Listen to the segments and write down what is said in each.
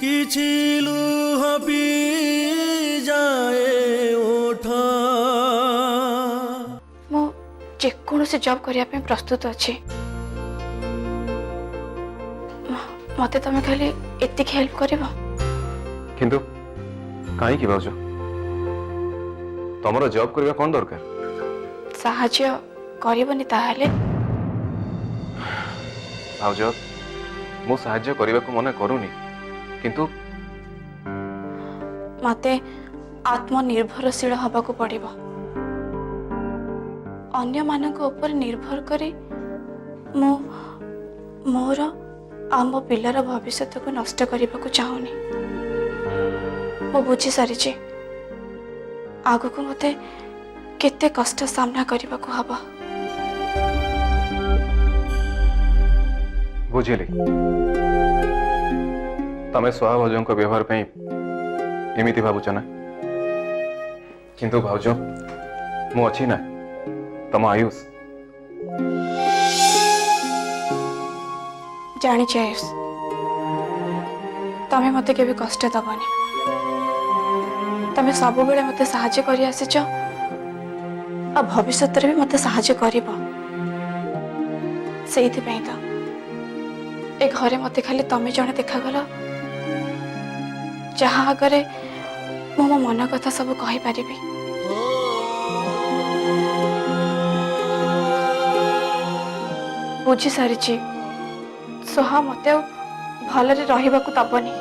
किछि लुह पी जाए ओठा मो जेकोसी जॉब करिया पे प्रस्तुत अच्छी मते तमे खाली एतिक हेल्प करिवो किंतु काहे की भाउज तमरो जॉब करबा कोन दरकार साहाଯ୍य करिवनी ताहाले भाउज मु साहाଯ୍य करबा को मने करूनी किंतु मते आत्मनिर्भरशील हवा को पड़िबो अन्य मानक ऊपर निर्भर करी मु मोर आम पिलार भविष्य को नष्ट करने को चाहूनी मु बुझी सारी आग को मते केते कष्ट सामना करने को हबा बुझिली तमे स्वभावजों को व्यवहार पे एमिति भावुच ना किंतु भाउज मु अच्छी ना तम आयुष जानी आयुष तमे मते केबे कष्ट दबनी तमे सब बेले मते सहाय्य करि आसीच आ भविष्य रे भी मते सहाय्य करिवो सेइथि पई त ए घरे मते खाली तमे जणे देखा गला जहाँ आगे मो मन कथा सब कहि पारिबी बुझी सारी सोहा मते भलरे रहिबाकू दबनी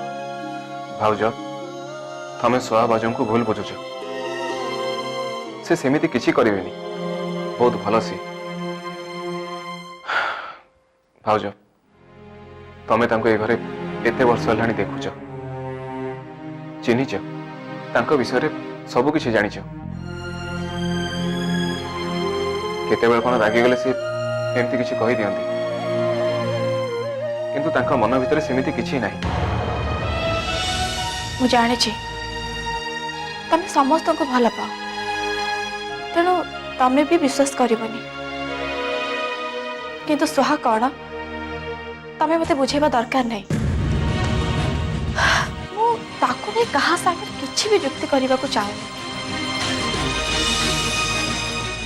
भाउज तमे स्वभावजों को भूल बुझुच से सेमिति किछि करिवेनी बहुत भल सी भाउज तमे तांको ए घरे एते वर्ष हलाणी देखुच चिन्हिच तांको विषय रे सब किछि जानिच केते बेल कोन रागी गले से एमती किछि कहि दियंती किंतु तांको मन भितर सेमिति किछि नाही मु जाने तमे समस्त को भल पाओ तेणु तमे भी विश्वास करबनी किंतु सुहा कौन तमे मते बुझेबा दरकार नहीं मु ताको नहीं कहा सागर किछि भी युक्ति करबा को चाहे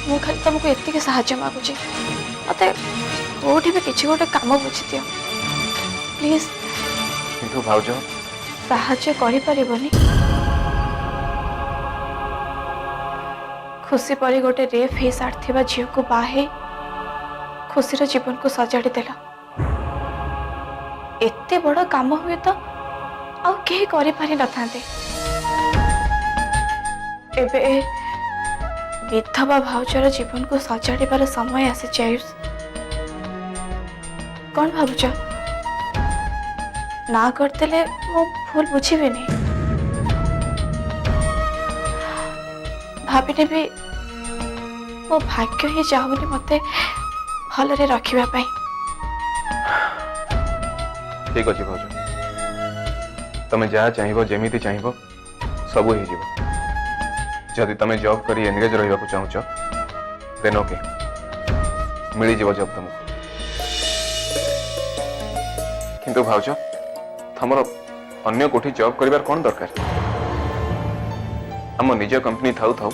मु खाली तुमको एति के सहायता मागुची मते कोठी भी किछि गोटे काम बुझी दियो प्लीज किंतु भाउज साहाय्य करि परिबनी खुशी परी गोटे रेप हे सारथिबा झियो को बाहे खुशी रो जीवन को सजाड़ी देला एते बड़ काम हुए तो आउ केही करि पारि नथांते एबे विधवा भाउजर जीवन को सजाड़ीबार समय आसे आयुष कौन भावुच ना करते मो भूल बुझी भाविने भी मो भाग्य ही चाहूनी मते भलरे रखिबा पाई ठीक अच्छे भाउज तमे जहाँ चाहिए जमीती चाहिए सब हो जदि तमे जॉब करी एंगेज रहिबा को चाहुच देन ओके मिली जीव जॉब तुमको किंतु भाउज तमर अन्य कोठी जॉब करिबार कोन दरकार हम निज कंपनी थाउ थाउ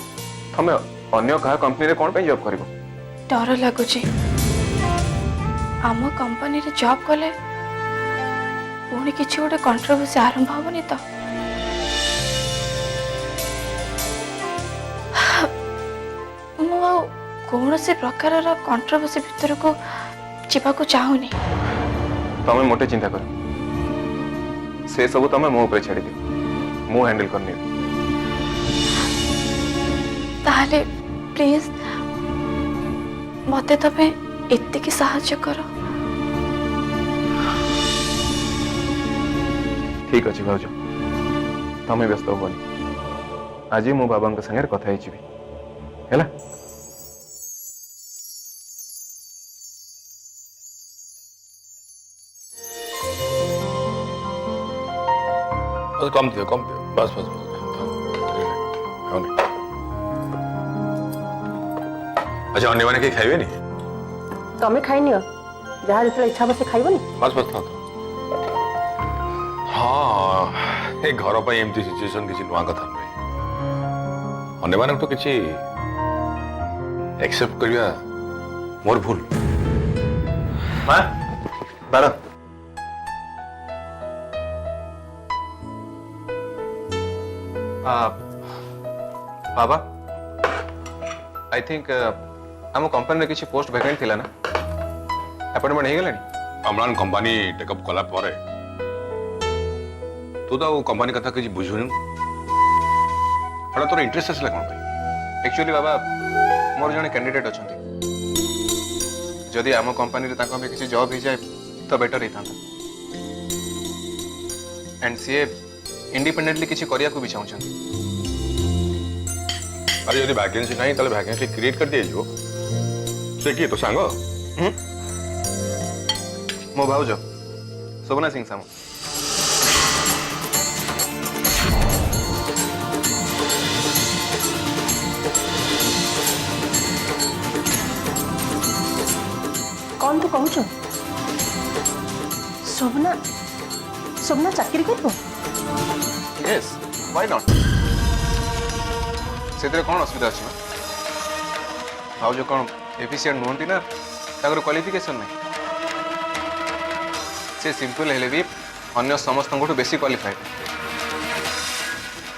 तमे अन्य कहा कंपनी रे कोन पे जॉब करिवो डर लागुची आम कंपनी रे जॉब कले पुणी किछि गोटे कंट्रोवर्सी आरंभ होबनी तो मु कौन से प्रकार कंट्रोवर्सी भीतर को जीवा को चाहूनी तमे मोटे चिंता कर से सब तमे मो ऊपर छाड़ी दियो मु हैंडल करनी ताहले प्लीज मते तमे एते की सहायता करो ठीक अच्छे भाउज तमे व्यस्त होबनी आज मो बाबा संगे कथा है हैला कम दियो बस बस अच्छा अन्य मैंने कहीं खाइबे नी तमें खाइनि जहाँ जो इच्छा बस खाइबनी बस बस हाँ ए घर पर एमती सिचुएशन किसी नुआ कथा नुहे अन्य मानक तो किसी एक्सेप्ट करिया मोर भूल माँ बार बाबा आई थिंक आम कंपनी किसी पोस्ट वैकेंट थिला ना अपॉइंटमेंट हो गलानी अम्लान कंपनी टेकअप कला परे तू तो कंपनी कथा किसी बुझुनु हड़ा तोर इंटरेस्ट आसला कोन भाई एक्चुअली बाबा मोर जने कैंडिडेट अछंती जदि आम कंपनी रे ताको किसी जॉब हो जाए तो बेटर ही था एंड सी इंडिपेंडेंटली किसी करिया को भी चाहछन अरे यदि वैकेंसी नहीं ताले वैकेंसी क्रिएट कर दिए जो से की तो सांग मो भाउज शोभना सिंह सामू कौन तू कहूच शोभना शोभना चाकरी कर यस व्हाई नॉट सेतरे कौन असुविधा अछि भाउज कौन एफिशिएंट नुहंती ना ताकर क्वालिफिकेशन नहीं से सिंपल हेले भी अन्य समस्त को बेसी क्वालिफाइड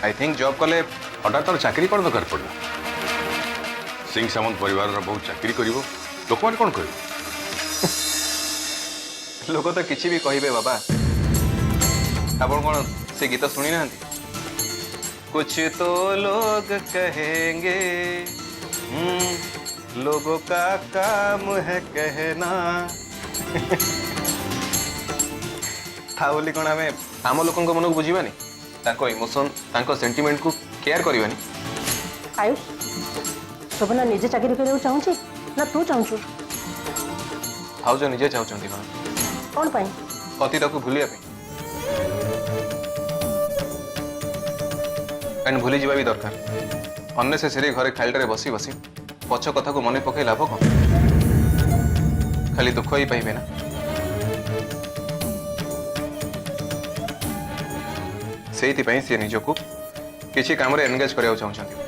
आई थिंक जॉब कले हटा तार चाकरी कौन दरकार पड़ा सिंह सामंत परिवार बहुत चाकरी करिवो लोक माने कौन करिवो लोग तो किसी भी कहिबे बाबा आपण कौन से गीत शुणी ना कुछ तो लोग कहेंगे लोगों का काम है कहना था बोली कौन आम आम लोक मन को बुझानी इमोशन सेंटिमेंट को केयर करवानी आयुष शोभना निजे चाकरी करने चाहूँ ना तू चाहूँ भाउज निजे चाहते कौन कौन पाई अतीत को भूलिया एंड भूली जावा भी दरकार अननेसेसरी घरे खालिटारे बसी बसी पछ कथा को मन पकई लाभ कौन खाली दुख ही पाइबे ना से निजको किसी काम एनगेज करने चाहते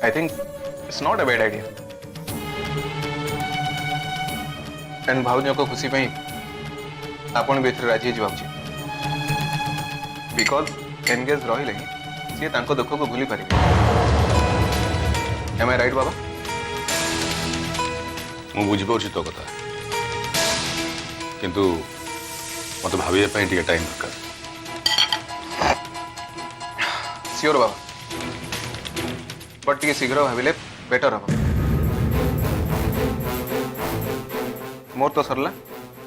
I think it's not a bad idea and भाउज को खुशी पाई आपण भी राजी हो बिकॉज एनगेज रही सी दुख को भूली पारे एम आई राइट बाबा मु बुझीपार तो कथा किंतु मत भाविया टाइम दरकार सियोर बाबा बट टी शीघ्र भाविले बेटर हम मोर तो सरला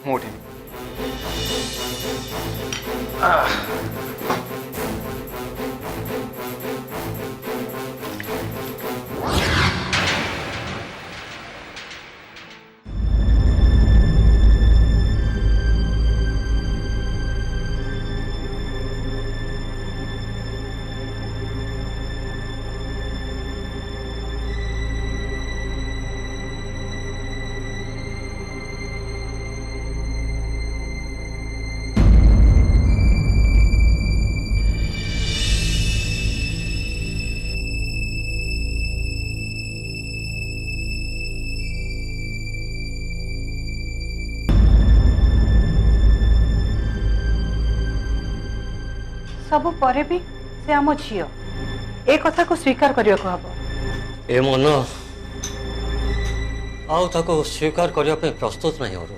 मु उठिनी सब परे भी से आम झी ए कथा को स्वीकार करने को हम ए मन आउ ताको स्वीकार करने प्रस्तुत नहीं और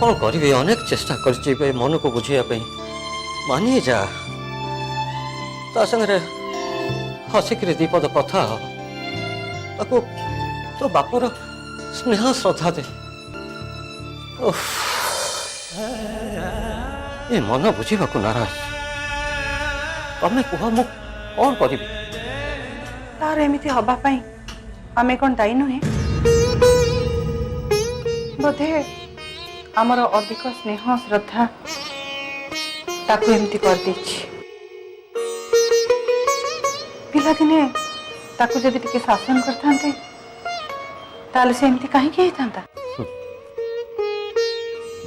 कौन करी अनेक चेष्टा कर मन को बुझाई मानी जा ता संगे हसिक दीपद कथा ताको तो बापर स्नेह श्रद्धा दे ए मन बुझा नाराज तमें कह मु कौन करी तार एमती हवापाई आमे कौन दायी नुहे बोधे आमर अधिक स्नेह श्रद्धा ताकू एमती कर देछि पिला दिने ताकू जदि टिके शासन करथांते ताले से एमती काहे के हेतांता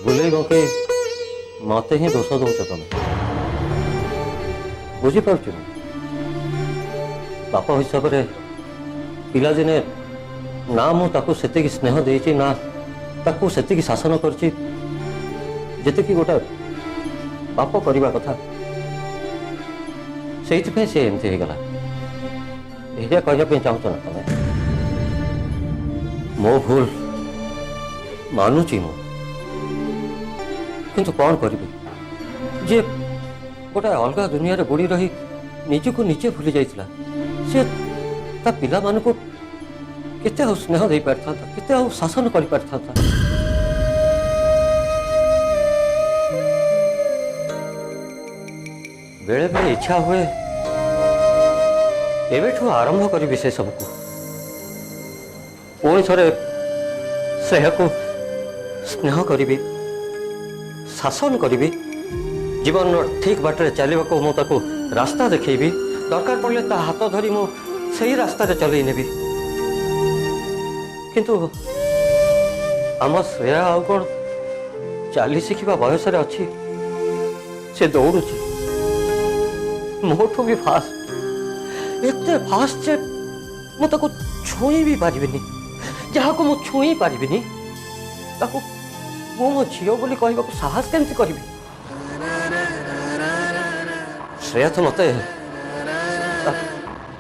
बुले के मते ही दोष दौच तुम बुझीपार बाप हिसाब से पिलादिने ना मुझे स्नेह देती ना ताकू से शासन करती गोटे बाप करवा कथा से एमती होगला यही कहना चाहूच ना तुम मो भूल मानुची मु किंतु कौन करी जे गोटे अलग दुनिया रे बुड़ी रही निजको निजे भूली जाइतिला से ता पिला मानको केते हो स्नेह दे पारथा केते हो शासन कर पारथा बेले बेले इच्छा हुए एवेठू आरंभ करी से सबको पुणी थे स्नेह को स्नेह करी शासन करी जीवन ठीक बाटर चलने को मुझे रास्ता देखी दरकार पड़े ता हाथ धरी मु सही रास्ता चल नेबी किंतु आम श्रेया आउ कौन चली शिखा बयस अच्छी से दौड़ुची मोठू भी फास्ट एते फास्ट जे मुझे छुई भी पारिनी जहाँ को मुझे छुई पारिनी ताको मो मो झील बोली कहवा साहस केमती करी श्रेया तो मत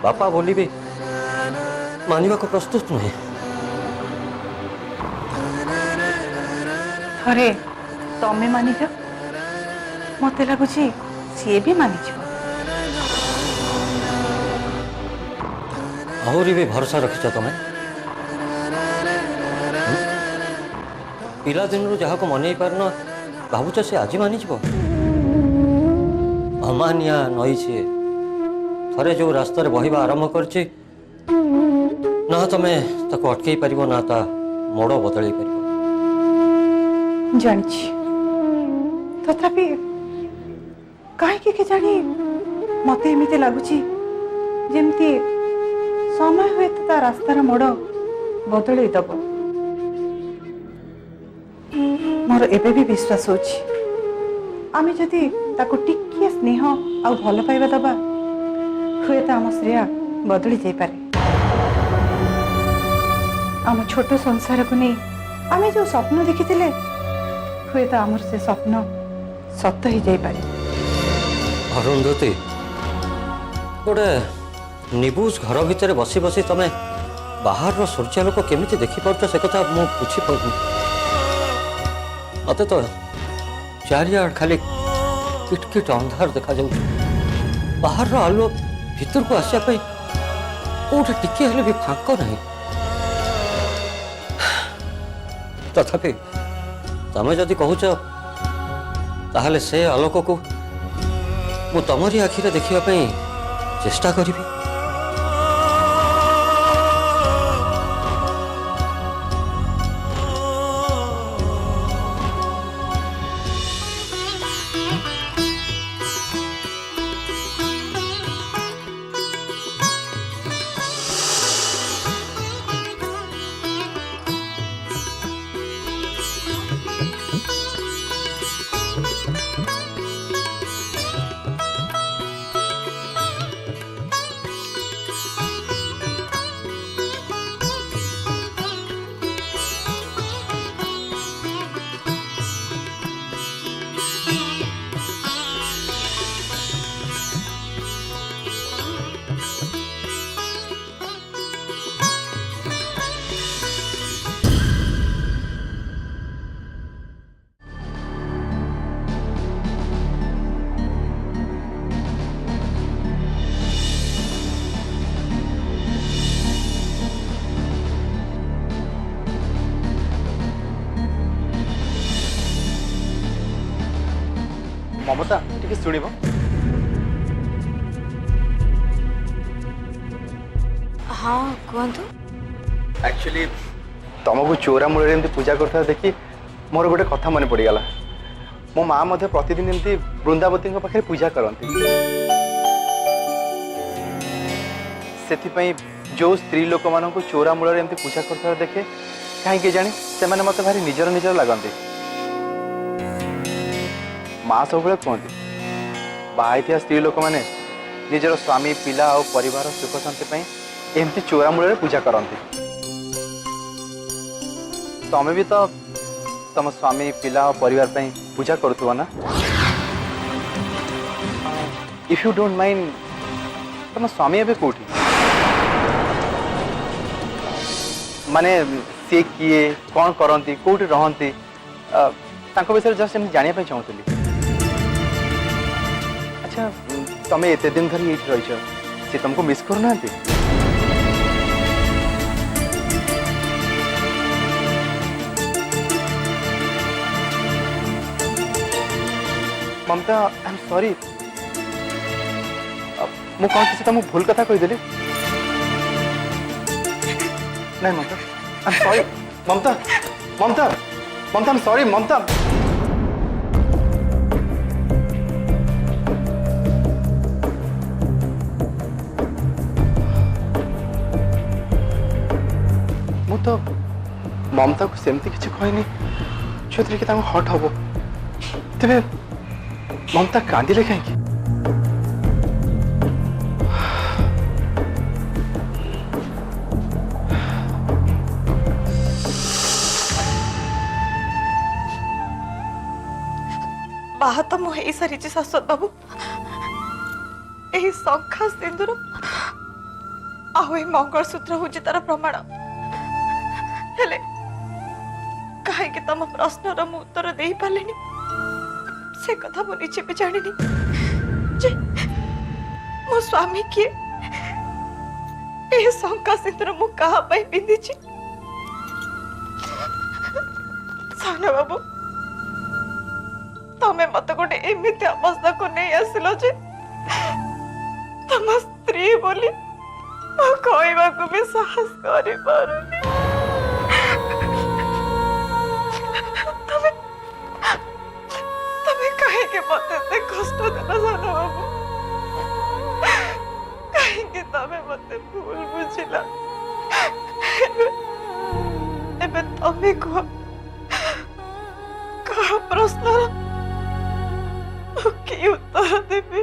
बापा बोली भी मानवा को प्रस्तुत नुहे थरे तमें मानिज मत लगुच सी भी मानिज आहरी भी भरोसा रखिच तुम पिला दिन जहाँ को मन पारन भावुच से आज मानिज अमानिया नई सी थरे जो रास्तार बहिबा आरंभ करछि ना तमें ताको अटकई पारिबो ना ता मोड़ बदल पारिबो जानी तथापि कहीं जानी मत एमती लगुच जमती समय हुए तो रास्तार मोड़ बदल दब मोर एबे भी विश्वास होछि आमे जदि ताको टिकिए स्नेह आ भल पाइबा दबा हुए तो आम श्रेया बदली जाई पारे आम छोट संसार को नहीं आमे जो स्वप्न देखिथिले हुए तो आमर से स्वप्न सत ही जाई पारे अरुंधति गोटे निबुज घर भितर बसी बसी तमें बाहर सूर्यालोक केमिति देखि पारुछ से कथा मु बुझी पारुनी मते तो चारियाड़ खाली किटकिट अंधार देखा जाऊ बाहर आलुओ भीतर को आसापी कौटे टिके हेले भी फांक नहीं तथापि तमें जदि कहूच ताहले से आलोक को मु तमरी आखिरे देखिया पई चेष्टा करिबी ममता टिके सुनिबो हाँ कहतु एक्चुअली तुमको चोरा मूल एमती पूजा करता देखी मोर गोटे कथा मन पड़गला मो माँ प्रतिदिन एमती वृंदावती पाखे पूजा करती से जो स्त्री लोक मान चोरा मूल एमती पूजा करता देखे कहीं जानी से मत भारी निजर निजर लगती माँ सब कहते बाहर स्त्री लोक मैंने निजर स्वामी पिला और परिवार सुख शांति एमती चोरा मूल पूजा करती। तमें भी तो तुम स्वामी पिला और परिवार पूजा करुव ना। इफ यू डोंट माइंड तुम स्वामी एवं कौटी माने सी किए कौन करती कौटी रहती विषय जस्ट जानापी चाहूली। अच्छा तुम्हें एत दिन धरी ये रही सी तुमको मिस करना। ममता आई एम सॉरी मु कौन किसी तुमको भूल कथा कहीदेली। नहीं Mamata I am sorry Mamata Mamata Mamata I am sorry Mamata. मु तो ममता को सेमती किसी कहनी जो कि हट हम तेरे ममता कांदिले कहीं। बाहा तो मुझे सारी शाश्वत बाबू यही शंखा सिंदूर मंगलसूत्र हूँ तार प्रमाण। हेले कहीं तुम प्रश्नर मु उत्तर दे पारे से कथा मु निजे भी जानी जे मो स्वामी किए शंखा सिंदूर मु कहा पिंधि साना बाबू तमें मत गोटे एमती अवस्था को नहीं आसिल जे तुम स्त्री बोली कहवा को भी साहस कर कहीं मत कष्ट देना साना बाबू कहीं तमें मत भूल बुझिला। तमें कह प्रश्न कि उत्तर देवी।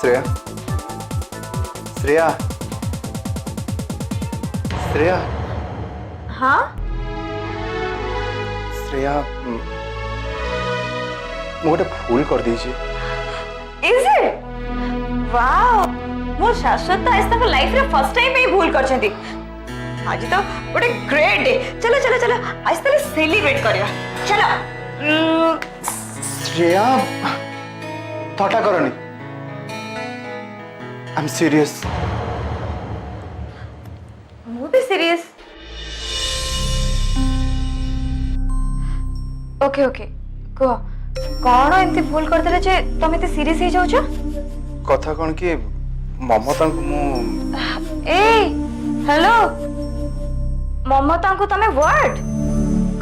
श्रेया श्रेया श्रेया हाँ श्रेया मोटे भूल कर दी। इज इट वाओ मो शाश्वत आज तक लाइफ रे फर्स्ट टाइम ही भूल कर छथि। आज तो बड़े ग्रेट डे। चलो चलो चलो आज तले सेलिब्रेट करिया। चलो श्रेया थोटा करनी आई एम सीरियस। मु भी सीरियस। ओके ओके कह कौन एमती भूल करदेले जे तुम एते सीरियस हो जाउछ। कथा कौन कि ममता को मु ए हेलो ममता को तमे वर्ड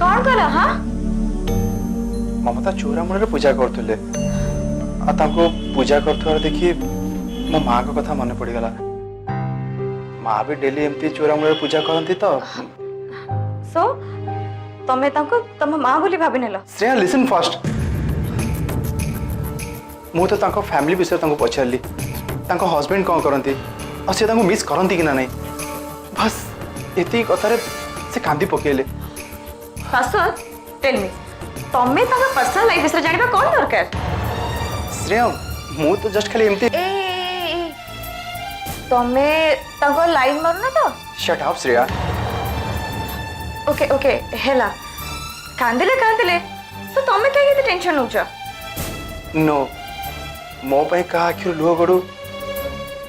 कौन कला। हां ममता चोरा मूल पूजा करथले आ ताको पूजा करथवार देखि मो माँ को कथा मन पड़ी गला। माँ भी डेली एमती चोरा मूल पूजा करती तो सो तमे ताको तम माँ बोली भाबी नेलो। श्रेया लिसन फर्स्ट मु तो ताको फैमिली विषय ताको पचारली ताको हस्बैंड कौन करती और से ताको मिस करती कि ना नहीं बस एती कथारे से कांदी पकेले। शाश्वत टेल मी तमे ताको पर्सनल लाइफ विषय जानिबा कोन दरकार। श्रेया मु तो जस्ट खाली एमती तमे ताको लाइन मारना तो shut up Shreya. Okay okay हेला कांदिले तो तमे कहीं टेंशन होछ। नो मो पे का आखिर लुह गड़ू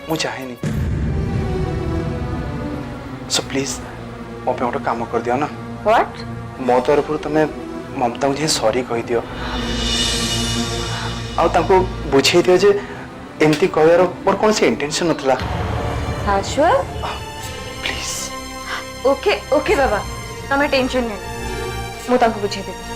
मु चाहेनी सो प्लीज मो पे गोटे काम कर दियो ना। व्हाट मो तरफ तुम ममता को सॉरी कही दियो आ बुझे दियो जे एमती कहर मोर कौन सी इंटेंशन नथला। शाश्वत प्लीज ओके ओके बाबा तमे टेंशन नहीं मु ताको बुझे देबी।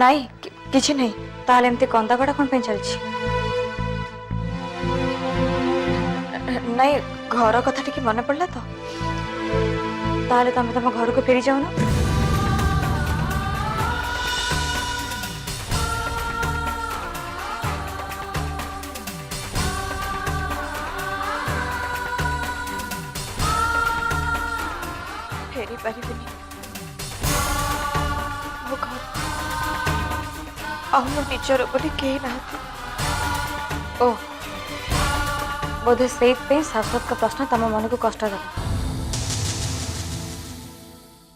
ନାଇଁ କିଛି ନାହିଁ। ତାହେଲେ ଏମିତି କନ୍ଦାକଟା କ'ଣ ପାଇଁ ଚାଲିଛି? ନାଇଁ ଘର କଥା ଟିକେ ମନେ ପଡ଼ିଲା ତ। ତାହେଲେ ତମେ ତମ ଘରକୁ ଫେରି ଯାଉନ। ଫେରି ପାରିବିନି। ମୋ ଘର ଆଉ ମୋ ନିଜର ବୋଲି କେହି ନାହାନ୍ତି। ଓ ବୋଧେ ସେଇଥିପାଇଁ ଶାଶ୍ୱତଙ୍କ ପ୍ରଶ୍ନ ତମ ମନକୁ କଷ୍ଟ ଦେବ।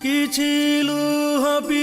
କିଛି ଲୁହ ବି